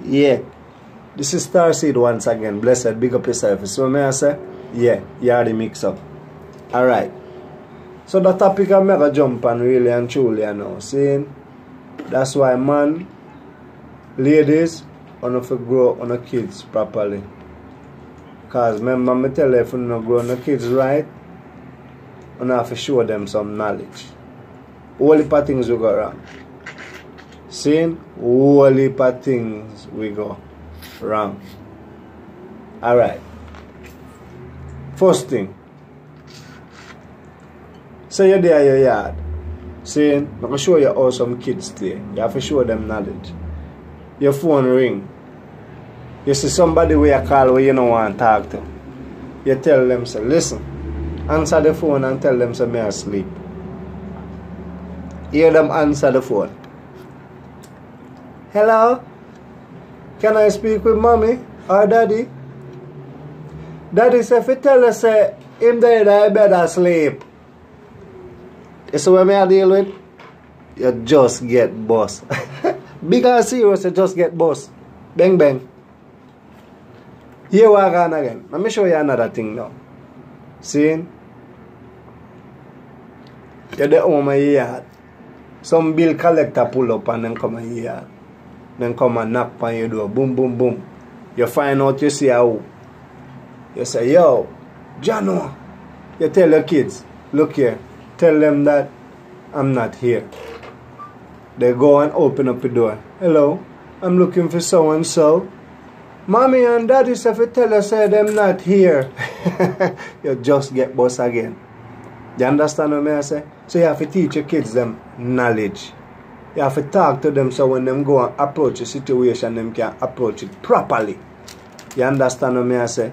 Yeah. This is Starseed once again. Blessed, big up yourself. So may I say? Yeah, you are the mix up. Alright. So the topic I'm gonna jump on really and truly now. Seeing that's why man, ladies, on to grow on the kids properly. Cause remember me tell you, if you don't grow on the kids right, you have to show them some knowledge. All heap of things we go wrong. Seeing all heap of things we go wrong. Alright. First thing. Say you're there in your yard. Saying, I'm going to show you how some kids stay. You have to show them knowledge. Your phone ring. You see somebody where you call where you don't want to talk to. You tell them, say, listen. Answer the phone and tell them, say, me asleep. Hear them answer the phone. Hello? Can I speak with mommy or daddy? Daddy say, if you tell us, say, him there in bed asleep. You see what I deal with? You just get boss. Big and serious, you just get boss. Bang bang. Here we are again. Let me show you another thing now. See? You're the home of your yard. Some bill collector pull up and then come in your yard. Then come and knock on your door. Boom, boom, boom. You find out you see how. You say, yo, Jano. You tell your kids, look here. Tell them that I'm not here. They go and open up the door. Hello, I'm looking for so-and-so. Mommy and daddy say if you tell us say them not here. You just get boss again. You understand what I say? So you have to teach your kids them knowledge. You have to talk to them so when them go and approach a situation, them can approach it properly. You understand what I say?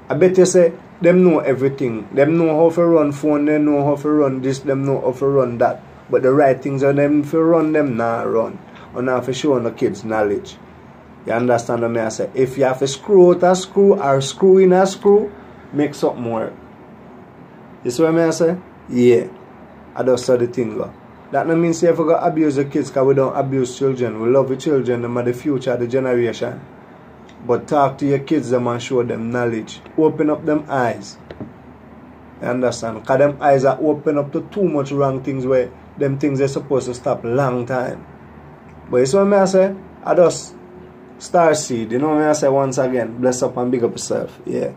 I bet you say them know everything. Them know how to run phone, they know how to run this, them know how to run that. But the right things are them to run, them not run. And have to show the kids knowledge. You understand what I say? If you have to screw out a screw or screw in a screw, make something work. You see what I say? Yeah. I just saw the thing go. That don't mean say if we go abuse the kids because we don't abuse children. We love the children, them are the future of the generation. But talk to your kids them and show them knowledge. Open up them eyes. You understand? Because them eyes are open up to too much wrong things where them things are supposed to stop long time. But you see what I say? I just Starseed. You know what I say once again? Bless up and big up yourself. Yeah.